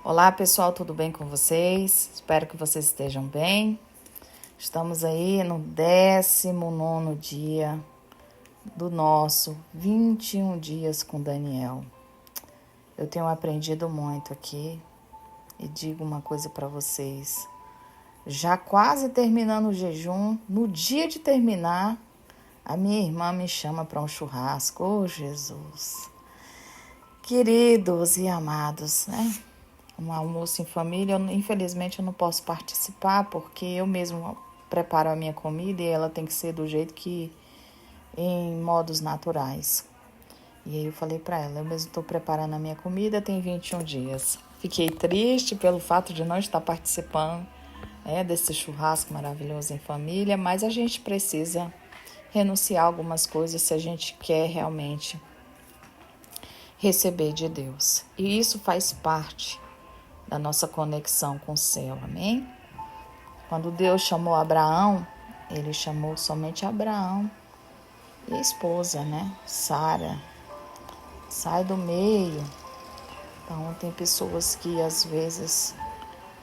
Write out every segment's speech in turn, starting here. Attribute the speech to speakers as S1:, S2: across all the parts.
S1: Olá pessoal, tudo bem com vocês? Espero que vocês estejam bem. Estamos aí no 19º dia do nosso 21 dias com Daniel. Eu tenho aprendido muito aqui e digo uma coisa para vocês. Já quase terminando o jejum, no dia de terminar, a minha irmã me chama para um churrasco. Oh, Jesus! Queridos e amados, né? Um almoço em família, infelizmente eu não posso participar porque eu mesmo preparo a minha comida e ela tem que ser do jeito que, em modos naturais. E aí eu falei para ela, eu mesmo estou preparando a minha comida, tem 21 dias. Fiquei triste pelo fato de não estar participando desse churrasco maravilhoso em família, mas a gente precisa renunciar a algumas coisas se a gente quer realmente receber de Deus. E isso faz parte da nossa conexão com o céu, amém? Quando Deus chamou Abraão, ele chamou somente Abraão e a esposa, né? Sara. Sai do meio. Então, tem pessoas que às vezes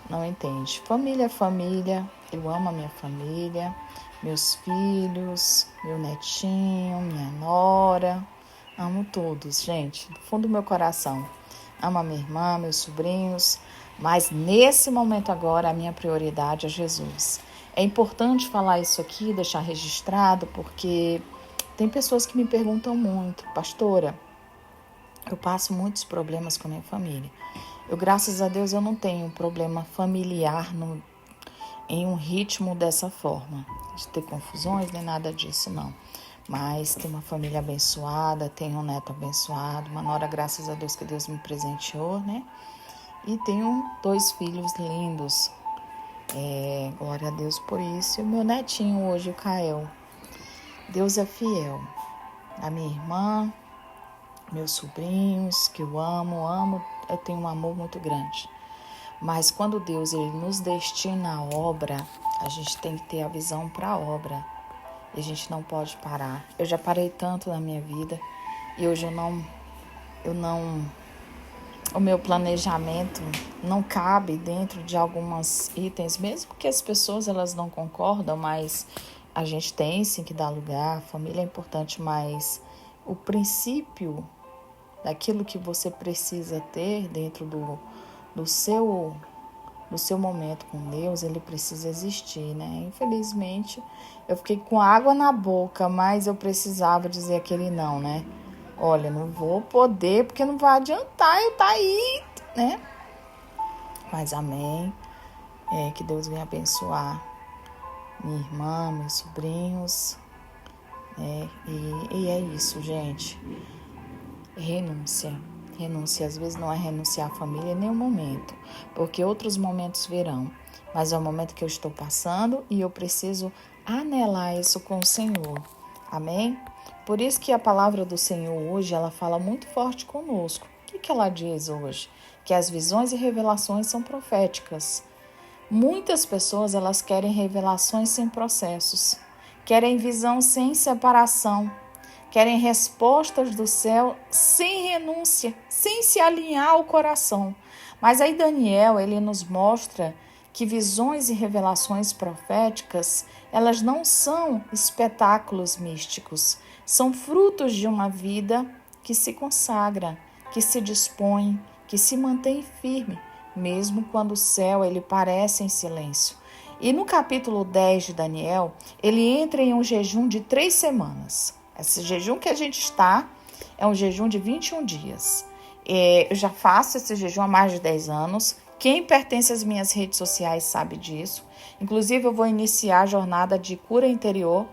S1: não entendem. Família é família, eu amo a minha família, meus filhos, meu netinho, minha nora, amo todos, gente, do fundo do meu coração. Amo a minha irmã, meus sobrinhos, mas nesse momento agora a minha prioridade é Jesus. É importante falar isso aqui, deixar registrado, porque tem pessoas que me perguntam muito, pastora, eu passo muitos problemas com a minha família. Graças a Deus, eu não tenho um problema familiar em um ritmo dessa forma, de ter confusões, nem nada disso, não. Mas tenho uma família abençoada, tenho um neto abençoado, uma nora, graças a Deus, que Deus me presenteou, né? E tenho 2 filhos lindos. Glória a Deus por isso. E o meu netinho hoje, o Kael. Deus é fiel. A minha irmã, meus sobrinhos, que eu amo, eu tenho um amor muito grande. Mas quando Deus ele nos destina a obra, a gente tem que ter a visão para a obra. E a gente não pode parar. Eu já parei tanto na minha vida e hoje o meu planejamento não cabe dentro de alguns itens, mesmo que as pessoas elas não concordam, mas a gente tem sim que dar lugar, a família é importante, mas o princípio daquilo que você precisa ter dentro do seu momento com Deus, ele precisa existir, né? Infelizmente, eu fiquei com água na boca, mas eu precisava dizer aquele não, né? Olha, não vou poder, porque não vai adiantar eu estar aí, né? Mas amém. Que Deus venha abençoar minha irmã, meus sobrinhos, né? E é isso, gente. Renúncia. Renúncia, às vezes não é renunciar à família em nenhum momento, porque outros momentos virão, mas é o momento que eu estou passando e eu preciso anelar isso com o Senhor, amém? Por isso que a palavra do Senhor hoje, ela fala muito forte conosco. O que ela diz hoje? Que as visões e revelações são proféticas. Muitas pessoas, elas querem revelações sem processos, querem visão sem separação, querem respostas do céu sem renúncia, sem se alinhar ao coração. Mas aí Daniel, ele nos mostra que visões e revelações proféticas, elas não são espetáculos místicos, são frutos de uma vida que se consagra, que se dispõe, que se mantém firme, mesmo quando o céu ele parece em silêncio. E no capítulo 10 de Daniel, ele entra em um jejum de 3 semanas. Esse jejum que a gente está é um jejum de 21 dias. Eu já faço esse jejum há mais de 10 anos. Quem pertence às minhas redes sociais sabe disso. Inclusive, eu vou iniciar a jornada de cura interior.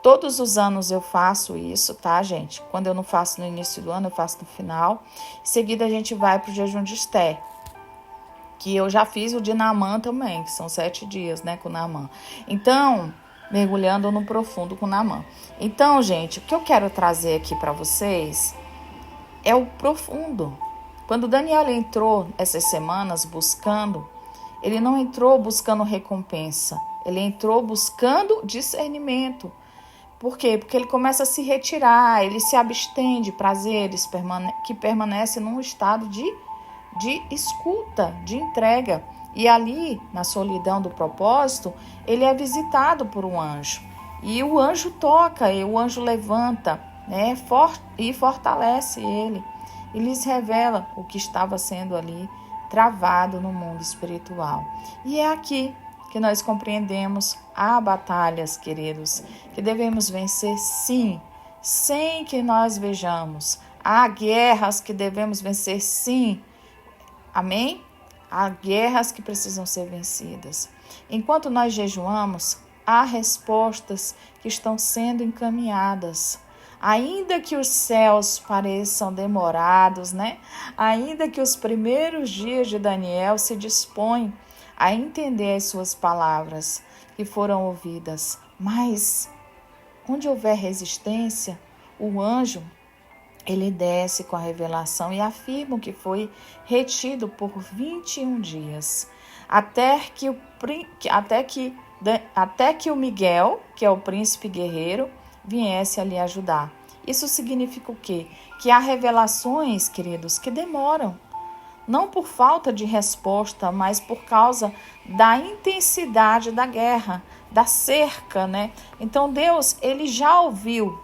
S1: Todos os anos eu faço isso, tá, gente? Quando eu não faço no início do ano, eu faço no final. Em seguida, a gente vai para o jejum de Esther, que eu já fiz o de Naamã também, que são 7 dias, né, com Naamã. Então, mergulhando no profundo com Naamã. Então, gente, o que eu quero trazer aqui para vocês é o profundo. Quando Daniel entrou essas semanas buscando, ele não entrou buscando recompensa, ele entrou buscando discernimento. Por quê? Porque ele começa a se retirar, ele se abstém de prazeres que permanecem num estado de de escuta, de entrega. E ali, na solidão do propósito, ele é visitado por um anjo. E o anjo toca, e o anjo levanta, né, e fortalece ele. E lhes revela o que estava sendo ali travado no mundo espiritual. E é aqui que nós compreendemos: há batalhas, queridos, que devemos vencer, sim, sem que nós vejamos. Há guerras que devemos vencer, sim. Amém? Há guerras que precisam ser vencidas. Enquanto nós jejuamos, há respostas que estão sendo encaminhadas. Ainda que os céus pareçam demorados, né? Ainda que os primeiros dias de Daniel se dispõem a entender as suas palavras que foram ouvidas, mas onde houver resistência, o anjo, ele desce com a revelação e afirma que foi retido por 21 dias, até que o Miguel, que é o príncipe guerreiro, viesse a lhe ajudar. Isso significa o quê? Que há revelações, queridos, que demoram. Não por falta de resposta, mas por causa da intensidade da guerra, da cerca, né? Então Deus, ele já ouviu,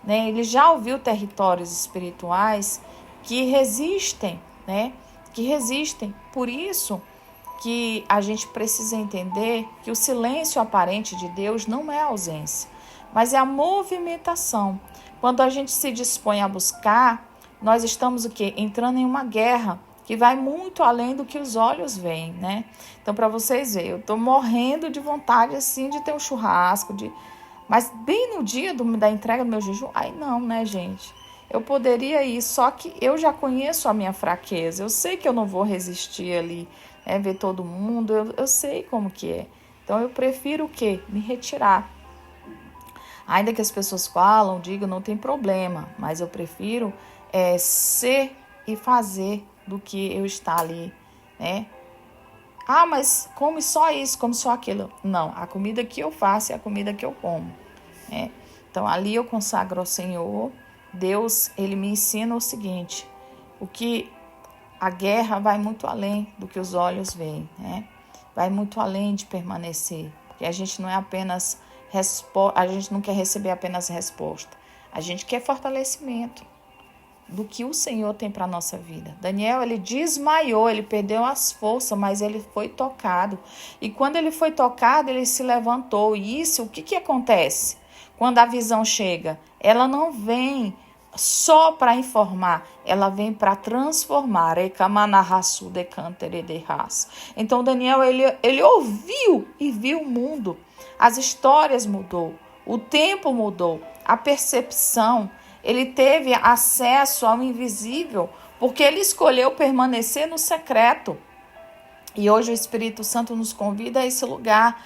S1: né? Ele já ouviu territórios espirituais que resistem, né? Que resistem. Por isso que a gente precisa entender que o silêncio aparente de Deus não é ausência, mas é a movimentação. Quando a gente se dispõe a buscar, nós estamos o quê? Entrando em uma guerra que vai muito além do que os olhos veem, né? Então, para vocês verem, eu tô morrendo de vontade, assim, de ter um churrasco, mas bem no dia da entrega do meu jejum, aí não, né, gente? Eu poderia ir, só que eu já conheço a minha fraqueza, eu sei que eu não vou resistir ali, ver todo mundo, eu sei como que é. Então, eu prefiro o quê? Me retirar. Ainda que as pessoas falam, digam, não tem problema, mas eu prefiro ser e fazer do que eu estar ali, né? Ah, mas come só isso, come só aquilo. Não, a comida que eu faço é a comida que eu como, né? Então, ali eu consagro ao Senhor. Deus, ele me ensina o seguinte: o que a guerra vai muito além do que os olhos veem, né? Vai muito além de permanecer, porque a gente não é apenas a gente não quer receber apenas resposta, a gente quer fortalecimento do que o Senhor tem para a nossa vida. Daniel, ele desmaiou, ele perdeu as forças, mas ele foi tocado. E quando ele foi tocado, ele se levantou. E isso, o que acontece? Quando a visão chega, ela não vem só para informar, ela vem para transformar. Então Daniel, ele ouviu e viu o mundo. As histórias mudou, o tempo mudou, a percepção. Ele teve acesso ao invisível, porque ele escolheu permanecer no secreto. E hoje o Espírito Santo nos convida a esse lugar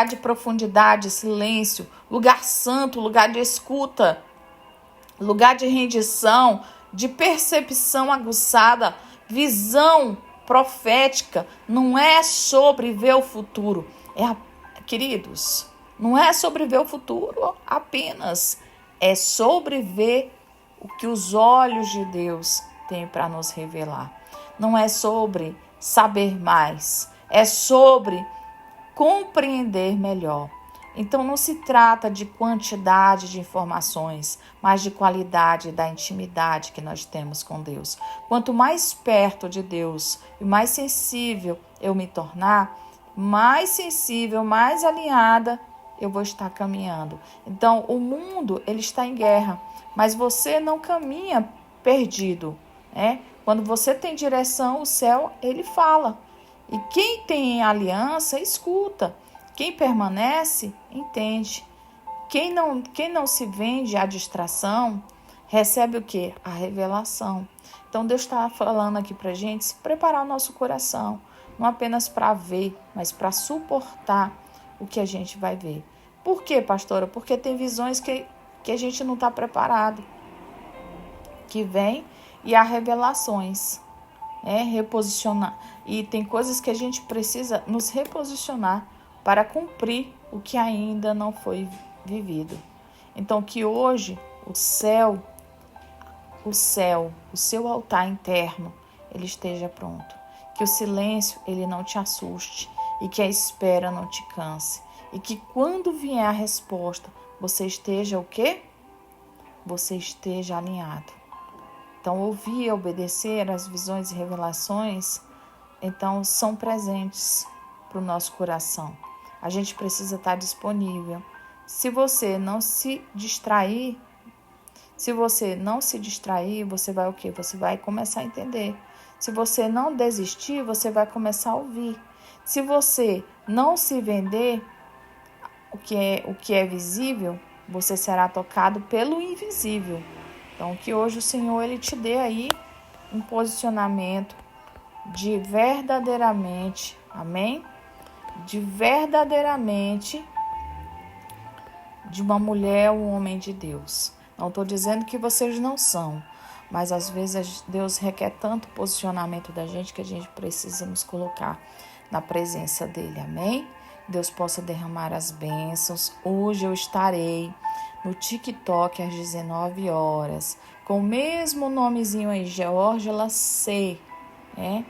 S1: de profundidade, silêncio, lugar santo, lugar de escuta, lugar de rendição, de percepção aguçada, visão profética. Não é sobre ver o futuro, queridos, não é sobre ver o futuro apenas, é sobre ver o que os olhos de Deus têm para nos revelar. Não é sobre saber mais, é sobre compreender melhor. Então não se trata de quantidade de informações, mas de qualidade da intimidade que nós temos com Deus. Quanto mais perto de Deus e mais sensível eu me tornar, mais sensível, mais alinhada eu vou estar caminhando. Então, o mundo, ele está em guerra, mas você não caminha perdido, né? Quando você tem direção, o céu, ele fala. E quem tem aliança, escuta. Quem permanece, entende. Quem não se vende à distração, recebe o quê? A revelação. Então, Deus está falando aqui para a gente se preparar o nosso coração, não apenas para ver, mas para suportar o que a gente vai ver. Por quê, pastora? Porque tem visões que a gente não está preparado, que vem e há revelações, reposicionar. E tem coisas que a gente precisa nos reposicionar para cumprir o que ainda não foi vivido. Então, que hoje o seu altar interno, ele esteja pronto. Que o silêncio, ele não te assuste e que a espera não te canse. E que quando vier a resposta, você esteja o quê? Você esteja alinhado. Então, ouvir e obedecer às visões e revelações, então, são presentes para o nosso coração. A gente precisa estar disponível. Se você não se distrair, você vai o quê? Você vai começar a entender. Se você não desistir, você vai começar a ouvir. Se você não se vender, o que é visível, você será tocado pelo invisível. Então, que hoje o Senhor ele te dê aí um posicionamento de verdadeiramente, amém? De verdadeiramente de uma mulher ou um homem de Deus. Não estou dizendo que vocês não são, mas às vezes Deus requer tanto posicionamento da gente que a gente precisa nos colocar na presença dele, amém? Deus possa derramar as bênçãos. Hoje eu estarei no TikTok às 19 horas, com o mesmo nomezinho aí, Georgia C, né?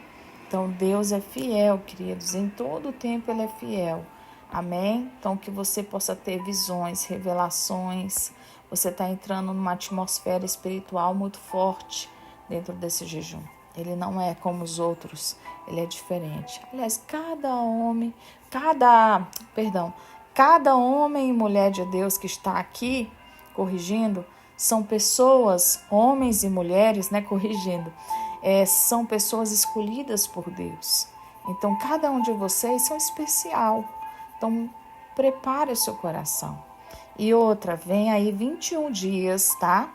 S1: Então Deus é fiel, queridos, em todo o tempo ele é fiel. Amém? Então, que você possa ter visões, revelações. Você está entrando numa atmosfera espiritual muito forte dentro desse jejum. Ele não é como os outros, ele é diferente. Aliás, cada homem e mulher de Deus que está aqui corrigindo, são pessoas, homens e mulheres, né, são pessoas escolhidas por Deus. Então, cada um de vocês são especial. Então, prepare o seu coração. E outra, vem aí 21 dias, tá?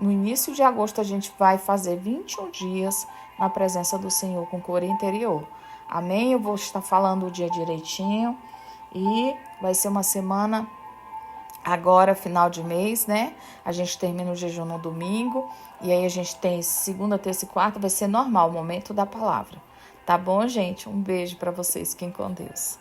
S1: No início de agosto, a gente vai fazer 21 dias na presença do Senhor com cura interior. Amém? Eu vou estar falando o dia direitinho e vai ser uma semana agora, final de mês, né? A gente termina o jejum no domingo e aí a gente tem segunda, terça e quarta, vai ser normal o momento da palavra. Tá bom, gente? Um beijo para vocês. Fiquem com Deus.